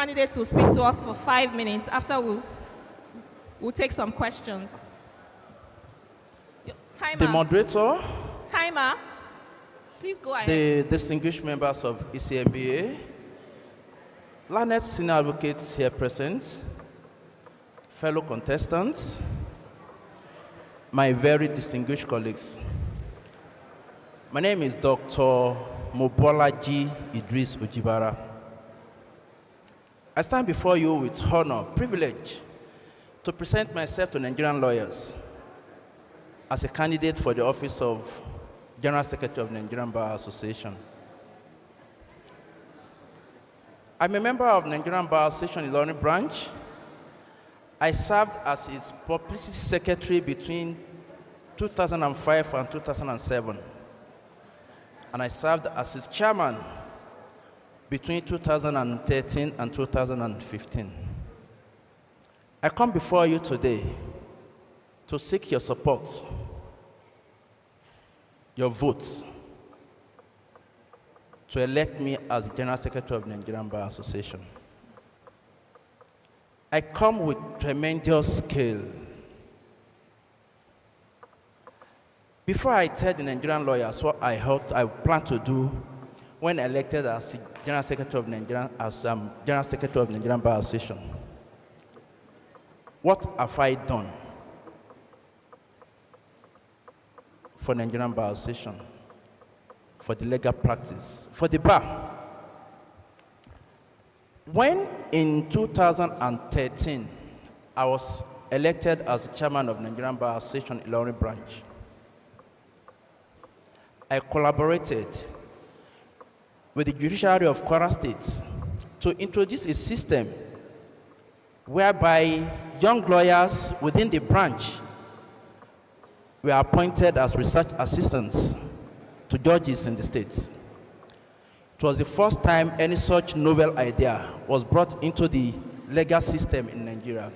candidates will speak to us for 5 minutes. After we'll take some questions. Timer. The moderator. Timer. Please go ahead. The distinguished members of ECMBA, learned senior advocates here present, fellow contestants, my very distinguished colleagues. My name is Dr. Mobolaji Idris Ojibara. I stand before you with honor, privilege, to present myself to Nigerian lawyers as a candidate for the office of General Secretary of the Nigerian Bar Association. I'm a member of Nigerian Bar Association Ilorin branch. I served as its publicity secretary between 2005 and 2007. And I served as its chairman between 2013 and 2015. I come before you today to seek your support, your votes, to elect me as General Secretary of the Nigerian Bar Association. I come with tremendous skill. Before I tell the Nigerian lawyers what I hope I plan to do when elected as the General Secretary of General Secretary of the Nigerian Bar Association, what have I done for the Nigerian Bar Association, for the legal practice, for the bar? When in 2013, I was elected as the chairman of the Nigerian Bar Association Ilorin branch, I collaborated with the judiciary of Kwara State to introduce a system whereby young lawyers within the branch were appointed as research assistants to judges in the state. It was the first time any such novel idea was brought into the legal system in Nigeria.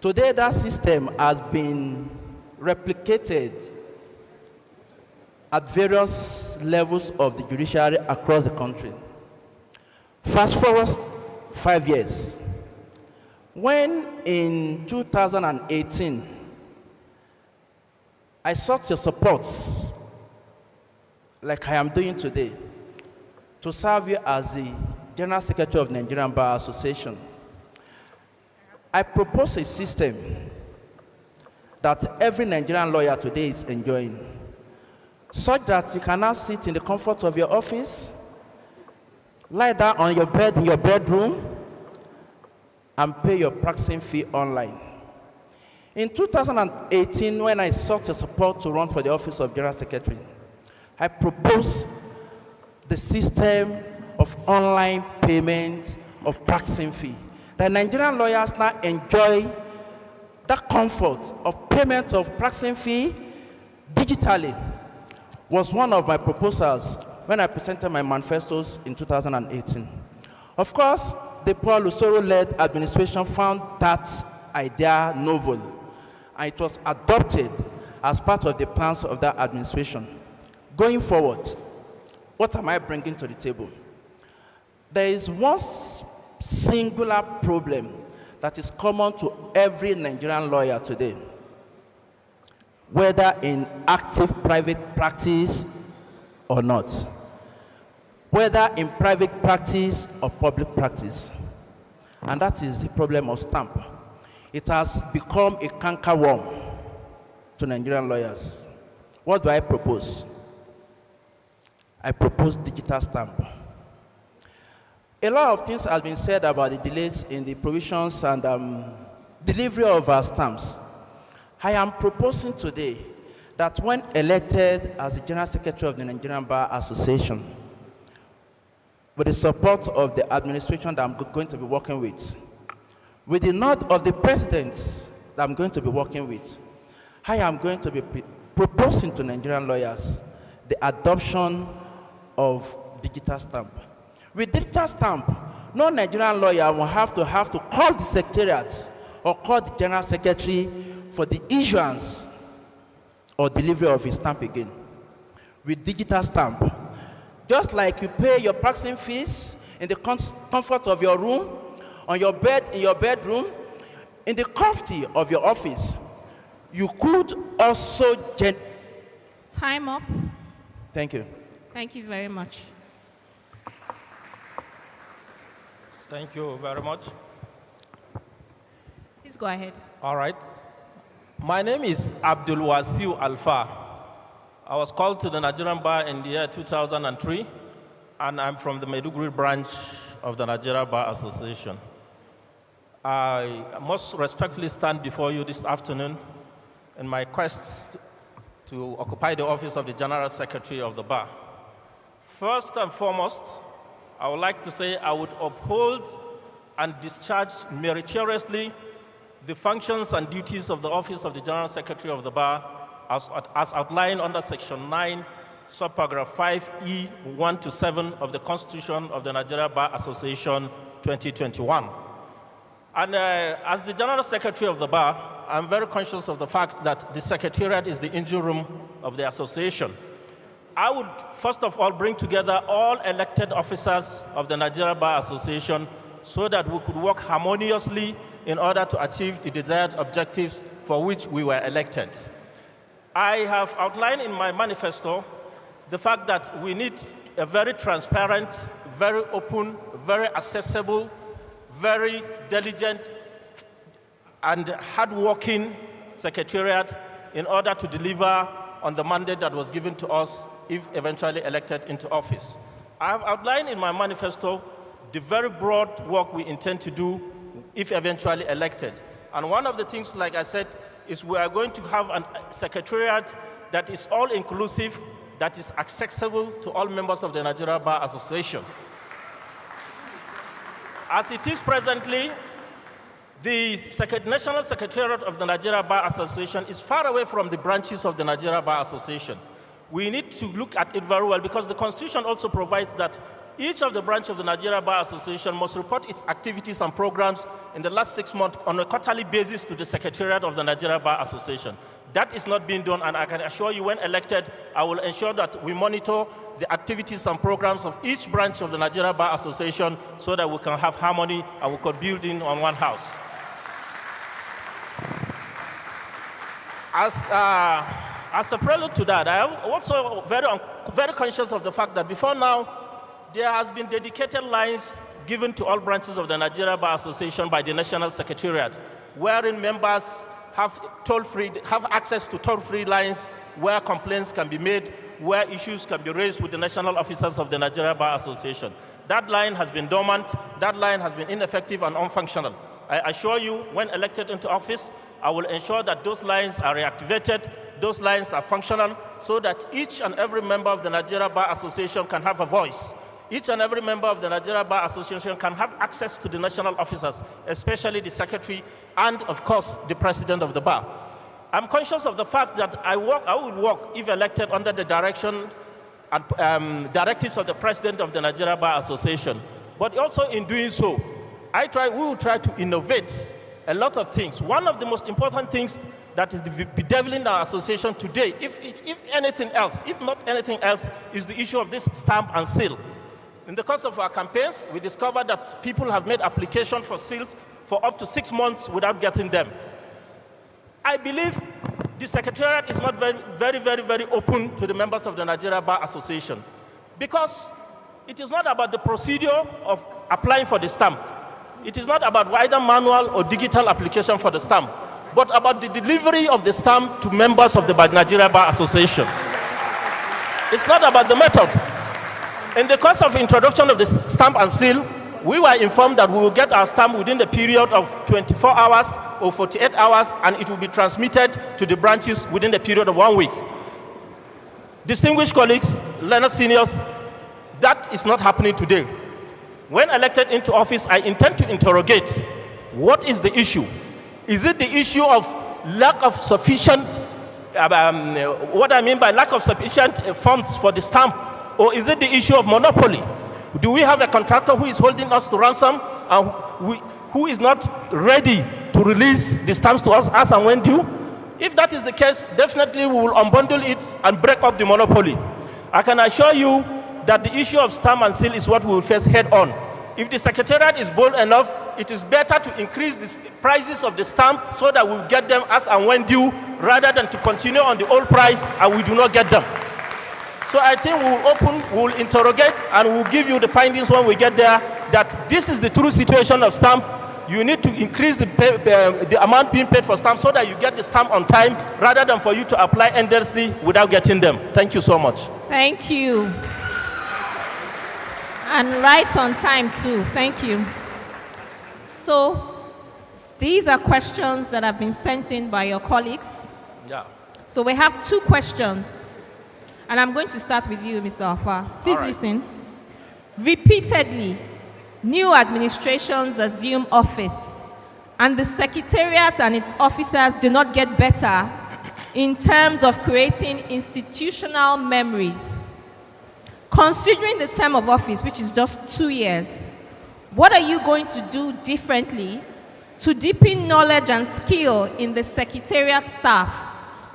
Today, that system has been replicated at various levels of the judiciary across the country. Fast forward 5 years. When in 2018, I sought your support, like I am doing today, to serve you as the General Secretary of the Nigerian Bar Association. I propose a system that every Nigerian lawyer today is enjoying, such that you can now sit in the comfort of your office, lie down on your bed in your bedroom, and pay your practicing fee online. In 2018, when I sought your support to run for the office of General Secretary, I proposed the system of online payment of practicing fee. The Nigerian lawyers now enjoy the comfort of payment of practicing fee digitally. Was one of my proposals when I presented my manifestos in 2018. Of course, the Paul Lusoro-led administration found that idea novel, and it was adopted as part of the plans of that administration. Going forward, what am I bringing to the table? There is one singular problem that is common to every Nigerian lawyer today, whether in active private practice or not, whether in private practice or public practice, and that is the problem of stamp. It has become a cankerworm to Nigerian lawyers. What do I propose? I propose digital stamp. A lot of things have been said about the delays in the provisions and delivery of our stamps. I am proposing today that when elected as the General Secretary of the Nigerian Bar Association, with the support of the administration that I'm going to be working with the nod of the presidents that I'm going to be working with, I am going to be proposing to Nigerian lawyers the adoption of digital stamp. With digital stamp, no Nigerian lawyer will have to call the secretariat or call the General Secretary for the issuance or delivery of his stamp again. With digital stamp, just like you pay your practicing fees, in the comfort of your room, on your bed, in your bedroom, in the comfort of your office. You could also Time up. Thank you. Thank you very much. Thank you very much. Please go ahead. All right. My name is Abdul Wasiu Alfa. I was called to the Nigerian bar in the year 2003, and I'm from the Maiduguri branch of the Nigerian Bar Association. I most respectfully stand before you this afternoon in my quest to occupy the office of the General Secretary of the bar. First and foremost, I would like to say I would uphold and discharge meritoriously the functions and duties of the office of the General Secretary of the bar as outlined under Section 9, subparagraph 5E 1 to 7 of the Constitution of the Nigeria Bar Association 2021. And as the General Secretary of the bar, I'm very conscious of the fact that the Secretariat is the engine room of the association. I would first of all bring together all elected officers of the Nigeria Bar Association so that we could work harmoniously in order to achieve the desired objectives for which we were elected. I have outlined in my manifesto the fact that we need a very transparent, very open, very accessible, very diligent and hard-working secretariat in order to deliver on the mandate that was given to us if eventually elected into office. I have outlined in my manifesto the very broad work we intend to do if eventually elected. And one of the things, like I said, is we are going to have a secretariat that is all-inclusive, that is accessible to all members of the Nigeria Bar Association. As it is presently, the National Secretariat of the Nigeria Bar Association is far away from the branches of the Nigeria Bar Association. We need to look at it very well because the Constitution also provides that each of the branches of the Nigeria Bar Association must report its activities and programs in the last 6 months on a quarterly basis to the Secretariat of the Nigeria Bar Association. That is not being done, and I can assure you when elected, I will ensure that we monitor the activities and programs of each branch of the Nigeria Bar Association so that we can have harmony and we can build in on one house. As a prelude to that, I am also very conscious of the fact that before now, there has been dedicated lines given to all branches of the Nigeria Bar Association by the National Secretariat, wherein members have access to toll-free lines where complaints can be made, where issues can be raised with the national officers of the Nigeria Bar Association. That line has been dormant, that line has been ineffective and unfunctional. I assure you, when elected into office, I will ensure that those lines are reactivated, those lines are functional, so that each and every member of the Nigeria Bar Association can have a voice. Each and every member of the Nigeria Bar Association can have access to the national officers, especially the secretary and, of course, the president of the bar. I'm conscious of the fact that I would work, if elected, under the direction and directives of the president of the Nigeria Bar Association. But also in doing so, we will try to innovate a lot of things. One of the most important things that is bedeviling our association today, if anything else, if not anything else, is the issue of this stamp and seal. In the course of our campaigns, we discovered that people have made application for seals for up to 6 months without getting them. I believe the Secretariat is not very open to the members of the Nigeria Bar Association because it is not about the procedure of applying for the stamp. It is not about either manual or digital application for the stamp, but about the delivery of the stamp to members of the Nigeria Bar Association. It's not about the method. In the course of introduction of the stamp and seal, we were informed that we will get our stamp within the period of 24 hours or 48 hours, and it will be transmitted to the branches within the period of 1 week. Distinguished colleagues, learned seniors, that is not happening today. When elected into office, I intend to interrogate what is the issue. Is it the issue of lack of sufficient, what I mean by lack of sufficient funds for the stamp, or is it the issue of monopoly? Do we have a contractor who is holding us to ransom and who is not ready to release the stamps to us as and when due? If that is the case, definitely we will unbundle it and break up the monopoly. I can assure you that the issue of stamp and seal is what we will face head on. if the secretariat is bold enough, it is better to increase the prices of the stamp so that we'll get them as and when due, rather than to continue on the old price and we do not get them. So I think we'll interrogate, and we'll give you the findings when we get there, that this is the true situation of stamp. You need to increase the amount being paid for stamp so that you get the stamp on time, rather than for you to apply endlessly without getting them. Thank you so much. Thank you. And right on time too. Thank you. So these are questions that have been sent in by your colleagues. Yeah. So we have 2 questions. And I'm going to start with you, Mr. Alfa. Please listen. Repeatedly, new administrations assume office, and the Secretariat and its officers do not get better in terms of creating institutional memories. Considering the term of office, which is just 2 years, what are you going to do differently to deepen knowledge and skill in the Secretariat staff,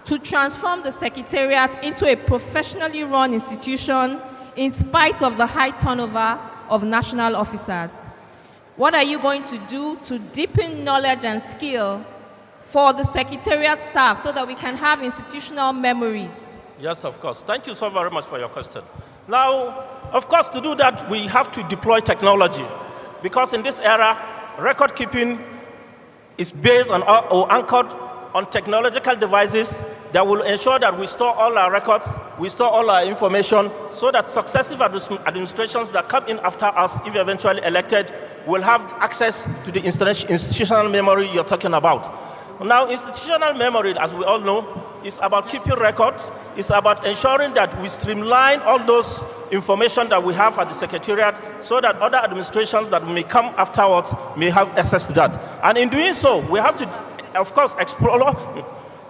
to transform the Secretariat into a professionally run institution in spite of the high turnover of national officers? What are you going to do to deepen knowledge and skill for the Secretariat staff so that we can have institutional memories? Yes, of course. Thank you so very much for your question. Now, of course, to do that, we have to deploy technology, because in this era, record keeping is based on or anchored on technological devices that will ensure that we store all our records, we store all our information, so that successive administrations that come in after us, if eventually elected, will have access to the institutional memory you're talking about. Now, institutional memory, as we all know, is about keeping records. It's about ensuring that we streamline all those information that we have at the Secretariat, so that other administrations that may come afterwards may have access to that. And in doing so, we have to, of course, explore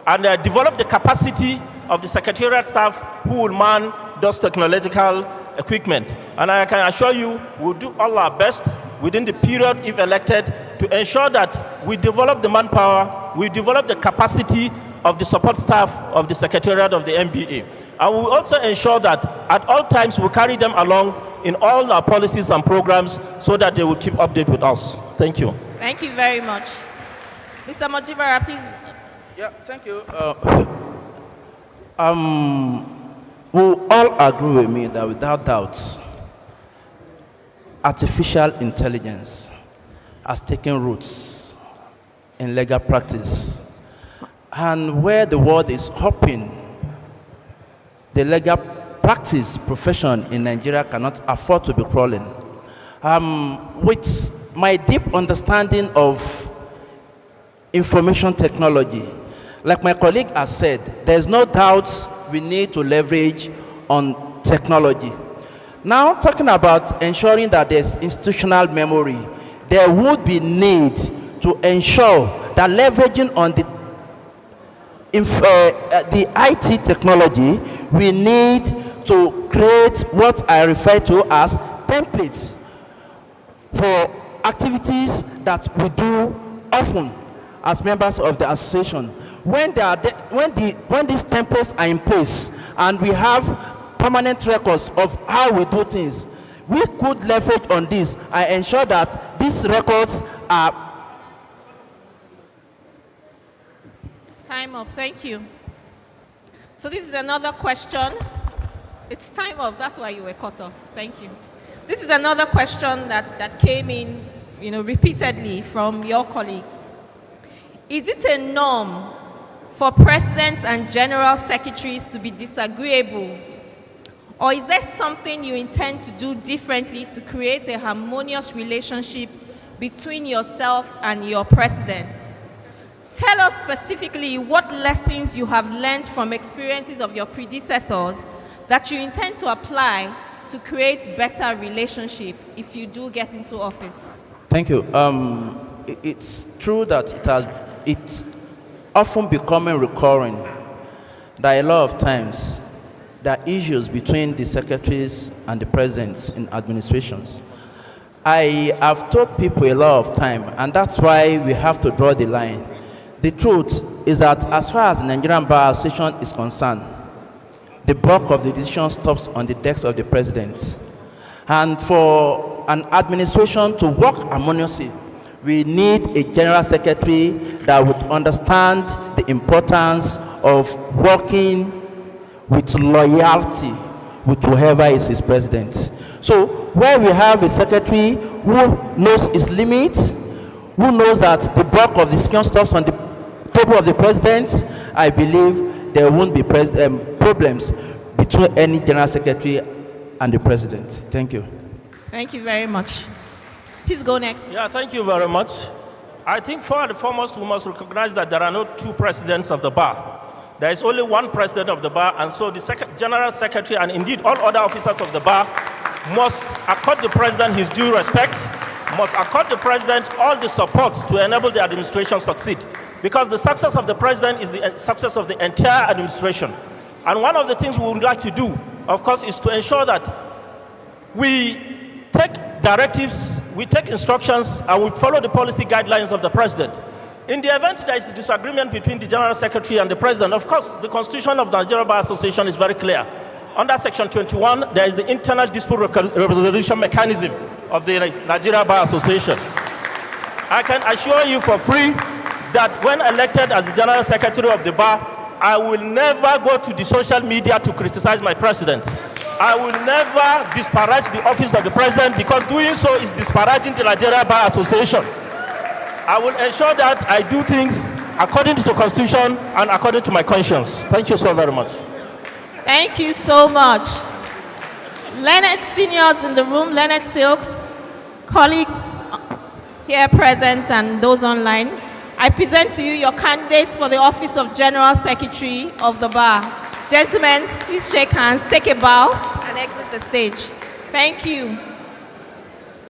and develop the capacity of the Secretariat staff who will man those technological equipment. And I can assure you, we'll do all our best within the period, if elected, to ensure that we develop the manpower, we develop the capacity of the support staff of the Secretariat of the MBA. And we will also ensure that at all times we carry them along in all our policies and programs, so that they will keep update with us. Thank you. Thank you very much. Mr. Mojibara, please. Yeah, thank you. We'll all agree with me that without doubt, artificial intelligence has taken roots in legal practice. And where the world is hoping, the legal practice profession in Nigeria cannot afford to be crawling. With my deep understanding of information technology, like my colleague has said, there's no doubt we need to leverage on technology. Now, talking about ensuring that there's institutional memory, there would be need to ensure that leveraging on the IT technology, we need to create what I refer to as templates for activities that we do often as members of the association. When these templates are in place and we have permanent records of how we do things, we could leverage on this and ensure that these records are. Time up. Thank you. So this is another question. It's time up. That's why you were cut off. Thank you. This is another question that came in, repeatedly from your colleagues. Is it a norm for presidents and general secretaries to be disagreeable? Or is there something you intend to do differently to create a harmonious relationship between yourself and your president? Tell us specifically what lessons you have learned from experiences of your predecessors that you intend to apply to create better relationship if you do get into office. Thank you. It's true that it's often becoming recurring that a lot of times there are issues between the secretaries and the presidents in administrations. I have told people a lot of time, and that's why we have to draw the line. The truth is that as far as the Nigerian Bar Association is concerned, the bulk of the decision stops on the desk of the president. And for for an administration to work harmoniously, we need a general secretary that would understand the importance of working with loyalty with whoever is his president. So where we have a secretary who knows his limits, who knows that the bulk of the decision stops on the table of the president, I believe there won't be problems between any general secretary and the president. Thank you. Thank you very much. Please go next. Yeah, thank you very much. I think first and foremost, we must recognize that there are no two presidents of the bar. There is only one president of the bar, and so the general secretary and indeed all other officers of the bar must accord the president his due respect, must accord the president all the support to enable the administration succeed. Because the success of the president is the success of the entire administration. And one of the things we would like to do, of course, is to ensure that we take directives, we take instructions, and we follow the policy guidelines of the president. In the event there is a disagreement between the General Secretary and the President, of course, the Constitution of the Nigerian Bar Association is very clear. Under Section 21, there is the internal dispute resolution mechanism of the Nigerian Bar Association. I can assure you for free that when elected as the General Secretary of the Bar, I will never go to the social media to criticize my President. I will never disparage the office of the President, because doing so is disparaging the Nigerian Bar Association. I will ensure that I do things according to the Constitution and according to my conscience. Thank you so very much. Thank you so much. Learned seniors in the room, learned silks, colleagues here present and those online, I present to you your candidates for the office of General Secretary of the Bar. Gentlemen, please shake hands, take a bow, and exit the stage. Thank you.